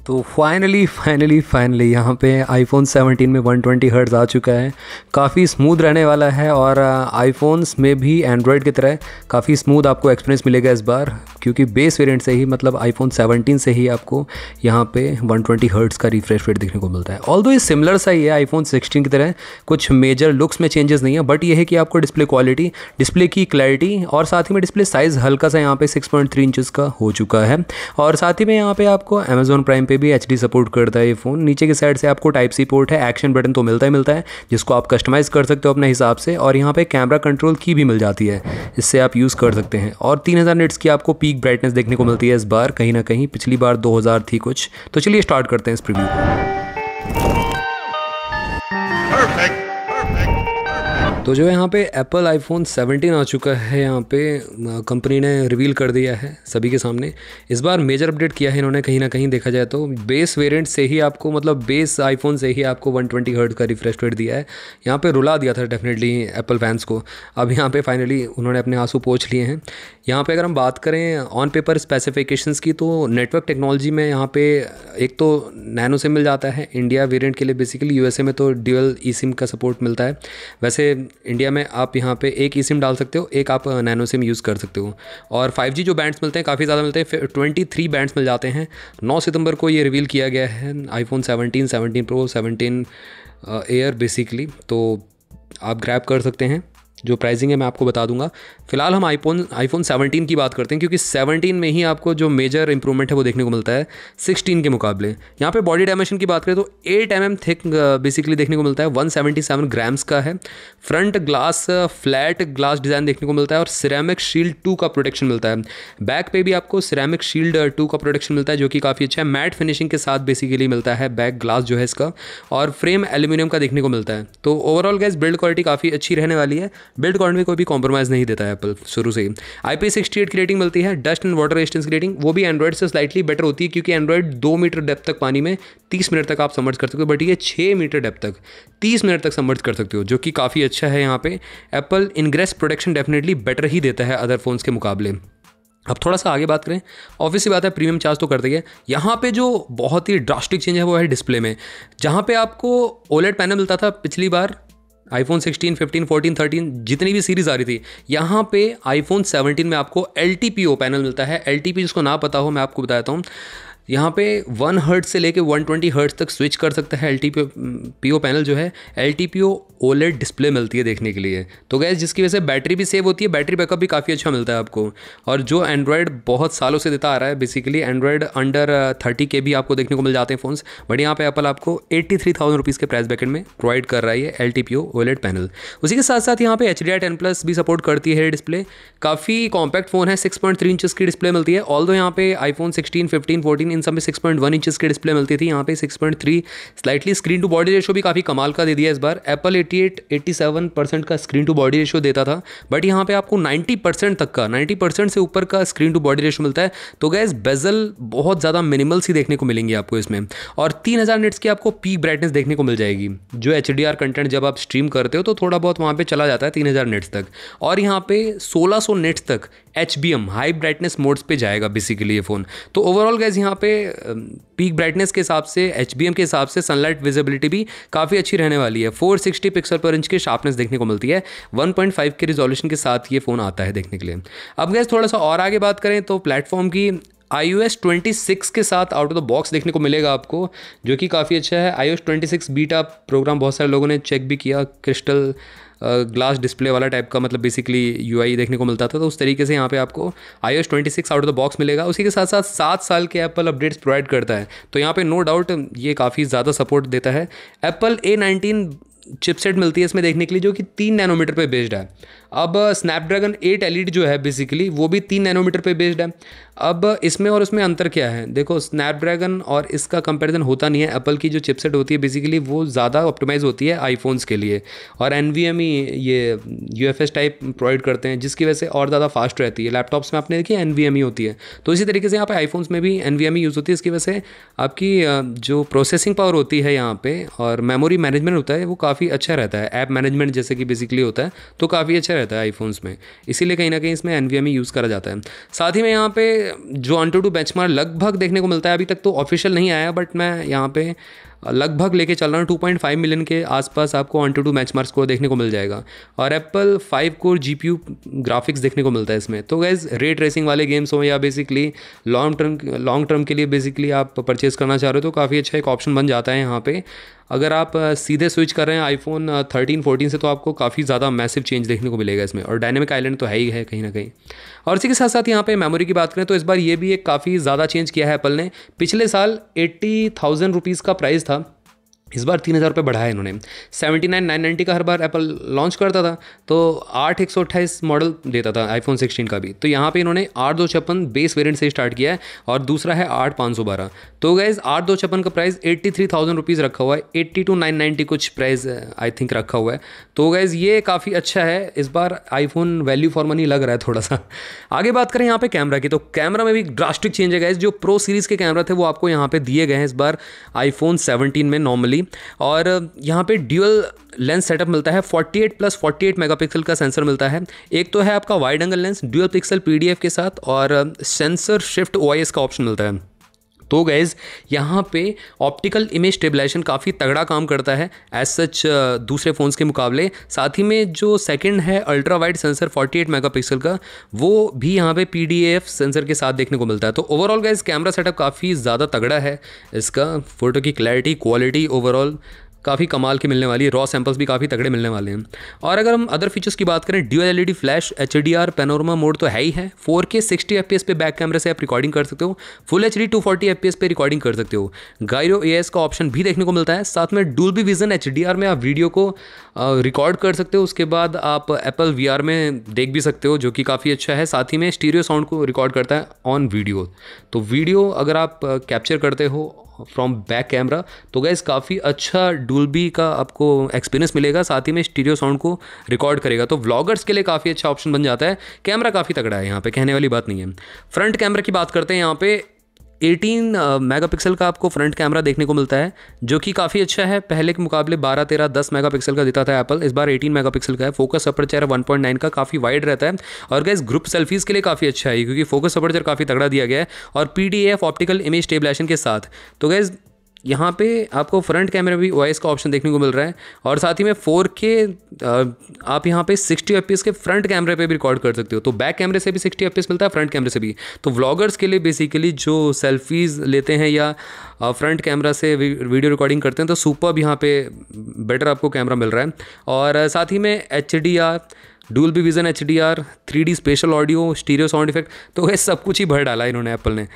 तो फाइनली यहाँ पे आईफोन 17 में 120 हर्ट्ज़ आ चुका है। काफ़ी स्मूथ रहने वाला है और आईफोन्स में भी एंड्रॉयड की तरह काफ़ी स्मूथ आपको एक्सपीरियंस मिलेगा इस बार, क्योंकि बेस वेरिएंट से ही मतलब आईफोन 17 से ही आपको यहाँ पे 120 हर्ट्ज़ का रिफ्रेश रेट देखने को मिलता है। ऑल्दो ये सिमिलर सा ही है आईफोन 16 की तरह, कुछ मेजर लुक्स में चेंजेस नहीं है, बट ये है कि आपको डिस्प्ले क्वालिटी, डिस्प्ले की क्लैरिटी और साथ ही में डिस्प्ले साइज़ हल्का सा यहाँ पे 6.3 इंचज़ का हो चुका है। और साथ ही में यहाँ पे आपको अमेजॉन प्राइम पे भी एचडी सपोर्ट करता है ये फ़ोन। नीचे की साइड से आपको टाइप सी पोर्ट है, एक्शन बटन तो मिलता है जिसको आप कस्टमाइज़ कर सकते हो अपने हिसाब से, और यहाँ पे कैमरा कंट्रोल की भी मिल जाती है, इससे आप यूज़ कर सकते हैं। और 3000 निट्स की आपको पीक ब्राइटनेस देखने को मिलती है इस बार, कहीं ना कहीं पिछली बार 2000 थी कुछ। तो चलिए स्टार्ट करते हैं इस प्रीव्यू को। तो जो यहाँ पे एप्पल आईफोन 17 आ चुका है, यहाँ पे कंपनी ने रिवील कर दिया है सभी के सामने। इस बार मेजर अपडेट किया है इन्होंने, कहीं ना कहीं देखा जाए तो बेस वेरिएंट से ही आपको, मतलब बेस आईफोन से ही आपको 120 हर्ट्ज़ का रिफ्रेश रेट दिया है। यहाँ पे रुला दिया था डेफिनेटली एप्पल फैंस को। अब यहाँ पे फाइनली उन्होंने अपने आंसू पोंछ लिए हैं। यहाँ पे अगर हम बात करें ऑन पेपर स्पेसिफिकेशंस की, तो नेटवर्क टेक्नोलॉजी में यहाँ पे एक तो नैनो सिम मिल जाता है इंडिया वेरिएंट के लिए बेसिकली। यूएसए में तो ड्यूअल ई सिम का सपोर्ट मिलता है। वैसे इंडिया में आप यहाँ पे एक ई सिम डाल सकते हो, एक आप नैनो सिम यूज़ कर सकते हो। और 5G जो बैंड्स मिलते हैं काफ़ी ज़्यादा मिलते हैं, 23 बैंड्स मिल जाते हैं। 9 सितंबर को ये रिवील किया गया है आईफोन 17, 17 प्रो, 17 एयर बेसिकली। तो आप ग्रैब कर सकते हैं। जो प्राइसिंग है मैं आपको बता दूंगा। फिलहाल हम आईफोन 17 की बात करते हैं, क्योंकि 17 में ही आपको जो मेजर इंप्रूवमेंट है वो देखने को मिलता है 16 के मुकाबले। यहाँ पे बॉडी डायमेंशन की बात करें तो 8 mm थिक बेसिकली देखने को मिलता है, 177 ग्राम्स का है। Front glass flat glass design देखने को मिलता है और सिरेमिक शील्ड 2 का प्रोटेक्शन मिलता है। बैक पे भी आपको सिरेमिक शील्ड 2 का प्रोटेक्शन मिलता है, जो कि काफ़ी अच्छा है। मैट फिनिशिंग के साथ बेसिकली मिलता है बैक ग्लास जो है इसका, और फ्रेम एल्यूमिनियम का देखने को मिलता है। तो ओवरऑल गाइस बिल्ड क्वालिटी काफ़ी अच्छी रहने वाली है। बिल्ड क्वालिटी में कोई भी कॉम्प्रोमाइज़ नहीं देता है एप्पल शुरू से ही। IP68 की रेटिंग मिलती है। डस्ट एंड वाटर रेजिस्टेंस की रेटिंग वो भी एंड्रॉइड से स्लाइटली बेटर होती है, क्योंकि एंड्रॉइड 2 मीटर डेप्थ तक पानी में 30 मिनट तक आप समर्ज कर सकते हो, बट ये 6 मीटर डेप्थ तक 30 मिनट तक समर्ज कर सकते हो, जो कि काफ़ी अच्छा है। यहाँ पे Apple ingress protection definitely better ही देता है अदर फोन्स के मुकाबले। अब थोड़ा सा आगे बात करें, ऑब्वियसली बात है प्रीमियम चार्ज तो करते हैं। यहाँ पे जो बहुत ही ड्रास्टिक चेंज है वो है डिस्प्ले में। जहाँ पे आपको ओलेड पैनल मिलता था पिछली बार आईफोन 16, 15, 14, 13 जितनी भी सीरीज़ आ रही थी, यहाँ पे आईफोन 17 में आपको LTPO पैनल मिलता है। LTP जिसको ना पता हो मैं आपको बताता हूँ, यहाँ पे 1 हर्ट्ज से लेके 120 हर्ट्ज तक स्विच कर सकता है। LTPO पैनल जो है, LTPO OLED डिस्प्ले मिलती है देखने के लिए। तो गैस जिसकी वजह से बैटरी भी सेव होती है, बैटरी बैकअप भी काफ़ी अच्छा मिलता है आपको। और जो एंड्रॉयड बहुत सालों से देता आ रहा है बेसिकली, एंड्रॉयड अंडर 30K भी आपको देखने को मिल जाते हैं फ़ोन्स, बट यहाँ पे एप्पल आपको 83,000 रुपीज़ के प्राइस ब्रैकेट में प्रोवाइड कर रहा है LTPO OLED पैनल। उसी के साथ साथ यहाँ पे HDR 10+ भी सपोर्ट करती है डिस्प्ले। काफ़ी कॉम्पैक्ट फ़ोन है, 6.3 इंचज़ की डिस्प्ले मिलती है। ऑल्दो यहाँ पे आईफोन 16, 15, 14 इन सब में 6.1 इंचज़ की डिस्प्ले मिलती थी, यहाँ पे 6.3। Slightly screen to body ratio भी काफ़ी कमाल का दे दिया इस बार। एप्पल 87% का स्क्रीन टू बॉडी रेशो देता था, बट यहाँ पे आपको 90% तक का, 90% से ऊपर का स्क्रीन टू बॉडी रेशो मिलता है। तो गैस बेजल बहुत ज़्यादा मिनिमल सी देखने को मिलेंगी आपको इसमें। और 3000 निट्स की आपको पीक ब्राइटनेस देखने को मिल जाएगी। जो HDR कंटेंट जब आप स्ट्रीम करते हो तो थोड़ा बहुत वहाँ पे चला जाता है 3000 निट्स तक। और यहाँ पे 1600 निट्स तक HBM हाई ब्राइटनेस मोड्स पे जाएगा बेसिकली ये फ़ोन। तो ओवरऑल गाइज यहाँ पे पीक ब्राइटनेस के हिसाब से, HBM के हिसाब से सनलाइट विजिबिलिटी भी काफ़ी अच्छी रहने वाली है। 460 पिक्सल पर इंच की शार्पनेस देखने को मिलती है। 1.5 के रिजोल्यूशन के साथ ये फ़ोन आता है देखने के लिए। अब गाइज थोड़ा सा और आगे बात करें तो प्लेटफॉर्म की, iOS 26 के साथ आउट ऑफ द बॉक्स देखने को मिलेगा आपको, जो कि काफ़ी अच्छा है। iOS 26 बीटा प्रोग्राम बहुत सारे लोगों ने चेक भी किया, क्रिस्टल ग्लास डिस्प्ले वाला टाइप का, मतलब बेसिकली UI देखने को मिलता था। तो उस तरीके से यहाँ पे आपको iOS 26 out of the box मिलेगा। उसी के साथ साथ 7 साल के एप्पल अपडेट्स प्रोवाइड करता है, तो यहाँ पे नो डाउट ये काफ़ी ज़्यादा सपोर्ट देता है। एप्पल A19 चिपसेट मिलती है इसमें देखने के लिए, जो कि 3 नैनोमीटर पे बेस्ड है। अब स्नैपड्रैगन 8 Elite जो है बेसिकली वो भी 3 नैनोमीटर पे बेस्ड है। अब इसमें और उसमें अंतर क्या है, देखो स्नैपड्रैगन और इसका कंपैरिजन होता नहीं है। एप्पल की जो चिपसेट होती है बेसिकली वो ज़्यादा ऑप्टिमाइज़ होती है आईफोन्स के लिए, और NVMe ये UFS टाइप प्रोवाइड करते हैं, जिसकी वजह से और ज़्यादा फास्ट रहती है। लैपटॉप्स में आपने देखी NVMe होती है, तो इसी तरीके से यहाँ पे आईफोन्स में भी NVMe यूज़ होती है। इसकी वजह से आपकी जो प्रोसेसिंग पावर होती है यहाँ पे और मेमोरी मैनेजमेंट होता है वो काफ़ी अच्छा रहता है, ऐप मैनेजमेंट जैसे कि बेसिकली होता है, तो काफ़ी अच्छा रहता है आईफोन्स में, इसीलिए कहीं ना कहीं इसमें NVMe यूज़ करा जाता है। साथ ही में यहाँ पे जो AnTuTu बेंचमार्क लगभग देखने को मिलता है, अभी तक तो ऑफिशियल नहीं आया, बट मैं यहाँ पे लगभग लेके चल रहा हूँ 2.5 मिलियन के आसपास आपको AnTuTu बेंचमार्क स्कोर देखने को मिल जाएगा। और एप्पल 5 कोर GPU ग्राफिक्स देखने को मिलता है इसमें। तो गैस रे ट्रेसिंग वाले गेम्स हो या बेसिकली लॉन्ग टर्म के लिए बेसिकली आप परचेज़ करना चाह रहे हो तो काफ़ी अच्छा एक ऑप्शन बन जाता है यहाँ पे। अगर आप सीधे स्विच कर रहे हैं आईफोन 13 14 से तो आपको काफ़ी ज़्यादा मैसिव चेंज देखने को मिलेगा इसमें, और डायनेमिक आइलैंड तो है ही है कहीं ना कहीं। और इसी के साथ साथ यहाँ पे मेमोरी की बात करें तो इस बार ये भी एक काफ़ी ज़्यादा चेंज किया है एप्पल ने। पिछले साल 80,000 रुपीज़ का प्राइस था, इस बार 3,000 रुपये बढ़ाया इन्होंने। 79,990 का हर बार एप्पल लॉन्च करता था तो 8,128 मॉडल देता था आईफोन 16 का भी, तो यहाँ पे इन्होंने 8,256 बेस वेरिएंट से स्टार्ट किया है और दूसरा है 8,512। तो गाइज 8,256 का प्राइस 83,000 रुपीज़ रखा हुआ है, 82,990 कुछ प्राइस आई थिंक रखा हुआ है। तो गाइज ये काफ़ी अच्छा है, इस बार आईफोन वैल्यू फॉर मनी लग रहा है थोड़ा सा। आगे बात करें यहाँ पे कैमरा की, तो कैमरा में भी ड्रास्टिक चेंज है गाइज। जो प्रो सीरीज़ के कैमरा थे वो आपको यहाँ पे दिए गए हैं इस बार आईफोन 17 में नॉर्मली, और यहाँ पे ड्यूअल लेंस सेटअप मिलता है, 48 प्लस 48 मेगापिक्सल का सेंसर मिलता है। एक तो है आपका wide angle lens dual pixel PDF के साथ, और सेंसर शिफ्ट OIS का ऑप्शन मिलता है। तो गाइज यहाँ पे ऑप्टिकल इमेज स्टेबलाइजेशन काफ़ी तगड़ा काम करता है एज सच दूसरे फ़ोन्स के मुकाबले। साथ ही में जो सेकंड है अल्ट्रा वाइड सेंसर 48 मेगापिक्सल का, वो भी यहाँ पे PDF सेंसर के साथ देखने को मिलता है। तो ओवरऑल गाइज कैमरा सेटअप काफ़ी ज़्यादा तगड़ा है, इसका फ़ोटो की क्लैरिटी क्वालिटी ओवरऑल काफ़ी कमाल की मिलने वाली है, रॉ सैंपल्स भी काफ़ी तगड़े मिलने वाले हैं। और अगर हम अदर फीचर्स की बात करें, dual LED flash, HDR panorama mode तो है ही है, 4K 60 FPS पे बैक कैमरे से आप रिकॉर्डिंग कर सकते हो, फुल HD 240 FPS पे रिकॉर्डिंग कर सकते हो, गायरो AIS का ऑप्शन भी देखने को मिलता है। साथ में डोल्बी विजन HDR में आप वीडियो को रिकॉर्ड कर सकते हो, उसके बाद आप एप्पल VR में देख भी सकते हो, जो कि काफ़ी अच्छा है। साथ ही में स्टीरियो साउंड को रिकॉर्ड करता है ऑन वीडियो, तो वीडियो अगर आप कैप्चर करते हो फ्रॉम बैक कैमरा तो गाइस काफ़ी अच्छा डोल्बी का आपको एक्सपीरियंस मिलेगा, साथ ही में स्टीरियो साउंड को रिकॉर्ड करेगा। तो व्लॉगर्स के लिए काफ़ी अच्छा ऑप्शन बन जाता है। कैमरा काफ़ी तगड़ा है, यहाँ पे कहने वाली बात नहीं है। फ्रंट कैमरा की बात करते हैं, यहाँ पे 18 मेगापिक्सल का आपको फ्रंट कैमरा देखने को मिलता है, जो कि काफ़ी अच्छा है। पहले के मुकाबले 12, 13, 10 मेगापिक्सल का देता था एप्पल, इस बार 18 मेगापिक्सल का है। फोकस अपर्चर 1.9 का काफ़ी वाइड रहता है, और गाइस ग्रुप सेल्फीज़ के लिए काफ़ी अच्छा है क्योंकि फोकस अपर्चर काफ़ी तगड़ा दिया गया है, और PDF ऑप्टिकल इमेज स्टेबलाइजेशन के साथ। तो गाइस यहाँ पे आपको फ्रंट कैमरे भी OIS का ऑप्शन देखने को मिल रहा है, और साथ ही में 4K आप यहाँ पे 60 FPS के फ्रंट कैमरे पे भी रिकॉर्ड कर सकते हो। तो बैक कैमरे से भी 60 FPS मिलता है, फ्रंट कैमरे से भी। तो व्लॉगर्स के लिए बेसिकली जो सेल्फीज़ लेते हैं या फ्रंट कैमरा से वीडियो रिकॉर्डिंग करते हैं तो सुपर्ब यहाँ पे बेटर आपको कैमरा मिल रहा है। और साथ ही में HDR, dual vision HDR, 3D special audio, stereo sound effect, तो ये सब कुछ ही भर डाला इन्होंने एप्पल ने,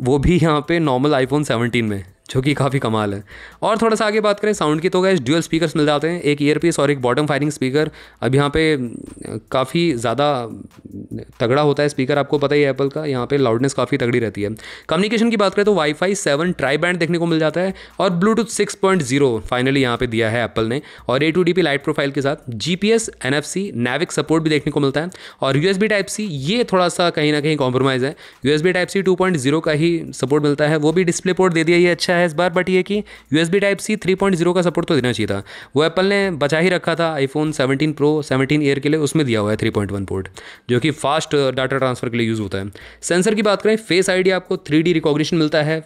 वो भी यहाँ पे नॉर्मल आईफोन 17 में, जो कि काफ़ी कमाल है। और थोड़ा सा आगे बात करें साउंड की, तो गाइस ड्यूअल स्पीकर्स मिल जाते हैं, एक ईयरपीस और एक बॉटम फायरिंग स्पीकर। अब यहाँ पे काफ़ी ज़्यादा तगड़ा होता है स्पीकर, आपको पता ही है एप्पल का, यहाँ पे लाउडनेस काफ़ी तगड़ी रहती है। कम्युनिकेशन की बात करें तो वाईफाई 7 ट्राई बैंड देखने को मिल जाता है, और ब्लूटूथ 6.0 फाइनली यहाँ पे दिया है एप्पल ने, और A2DP लाइट प्रोफाइल के साथ GPS, NFC, NAVIC सपोर्ट भी देखने को मिलता है। और USB Type-C ये थोड़ा सा कहीं ना कहीं कॉम्प्रोमाइज़ है, USB Type-C 2.0 का ही सपोर्ट मिलता है, वो भी डिस्प्ले पोर्ट दे दिया, ये अच्छा है इस बार। बट ये कि USB Type-C 3.0 का सपोर्ट तो देना चाहिए था, वो एप्पल ने बचा ही रखा था आईफोन 17 Pro 17 Air के लिए, उसमें दिया हुआ है 3.1 पोर्ट, जो कि फास्ट डाटा ट्रांसफर के लिए यूज़ होता है। सेंसर की बात करें, फेस ID आपको 3D रिकॉग्निशन मिलता है,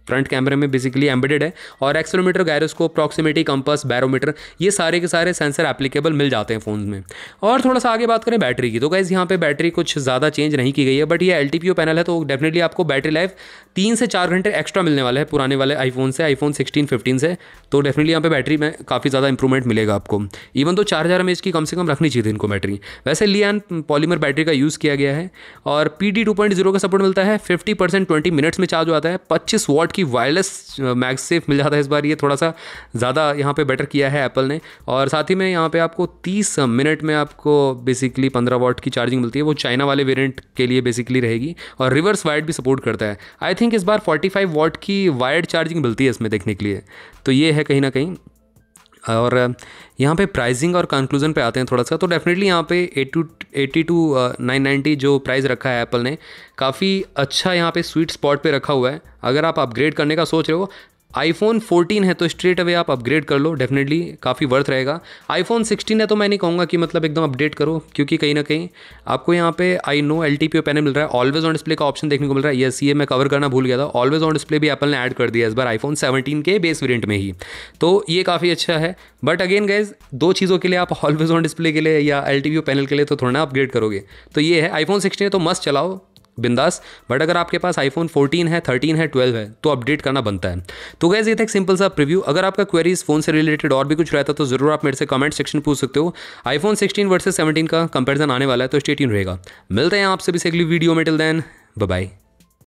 फ्रंट कैमरे में बेसिकली एम्बेडेड है, और accelerometer, gyroscope, proximity, compass, barometer, ये सारे के सारे सेंसर एप्लीकेबल मिल जाते हैं फ़ोन में। और थोड़ा सा आगे बात करें बैटरी की, तो गाइस यहाँ पे बैटरी कुछ ज़्यादा चेंज नहीं की गई है, बट ये LTPO पैनल है, तो डेफिनेटली आपको बैटरी लाइफ 3 से 4 घंटे एक्स्ट्रा मिलने वाला है पुराने वाले आईफोन से, आईफोन 16, 15 से। तो डेफिनेटली यहाँ पे बैटरी में काफ़ी ज़्यादा इंप्रूवमेंट मिलेगा आपको। इवन तो 4000 mAh की कम से कम रखनी चाहिए थी इनको बैटरी। वैसे लियान पॉलीमर बैटरी का यूज़ किया गया है, और PD 2.0 का सपोर्ट मिलता है, 50% 20 मिनट्स में चार्ज हो जाता है, 25 वॉट की वायरलेस मैगसेफ मिल जाता है इस बार, ये थोड़ा सा ज़्यादा यहाँ पे बेटर किया है एप्पल ने। और साथ ही में यहाँ पे आपको 30 मिनट में आपको बेसिकली 15 वॉट की चार्जिंग मिलती है, वो चाइना वाले वेरिएंट के लिए बेसिकली रहेगी, और रिवर्स वायर्ड भी सपोर्ट करता है। आई थिंक इस बार 45 वॉट की वायर्ड चार्जिंग मिलती है इसमें देखने के लिए, तो ये है कहीं ना कहीं। और यहाँ पे प्राइसिंग और कंक्लूजन पे आते हैं थोड़ा सा, तो डेफिनेटली यहाँ पे 82,990 जो प्राइस रखा है एप्पल ने, काफ़ी अच्छा यहाँ पे स्वीट स्पॉट पे रखा हुआ है। अगर आप अपग्रेड करने का सोच रहे हो आईफोन 14 है तो स्ट्रेट अवे आप अपग्रेड कर लो, डेफिनेटली काफ़ी वर्थ रहेगा। आईफोन 16 है तो मैं नहीं कहूँगा कि मतलब एकदम अपडेट करो, क्योंकि कहीं ना कहीं आपको यहाँ पे आई नो LTPO पैनल मिल रहा है, ऑलवेज ऑन डिस्प्ले का ऑप्शन देखने को मिल रहा है। यस, ये मैं कवर करना भूल गया था, ऑलवेज ऑन डिस्प्ले भी एप्पल ने ऐड कर दिया इस बार आईफोन 17 के बेस वेरिएंट में ही, तो ये काफ़ी अच्छा है। बट अगेन गाइज, दो चीज़ों के लिए आप ऑलवेज ऑन डिस्प्ले के लिए या LTPO पैनल के लिए तो थोड़ा ना अपग्रेड करोगे। तो ये है, आईफोन 16 है तो मस्त चलाओ बिंदास, बट अगर आपके पास आईफोन 14 है, 13 है, 12 है तो अपडेट करना बनता है। तो गैस ये था एक सिंपल सा प्रीव्यू। अगर आपका क्वेरीज फोन से रिलेटेड और भी कुछ रहता तो जरूर आप मेरे से कमेंट सेक्शन में पूछ सकते हो। आईफोन 16 वर्सेस 17 का कंपैरिजन आने वाला है, तो स्टे ट्यून रहेगा। मिलते हैं आपसे भी अगली वीडियो में, टिल देन बाय बाय।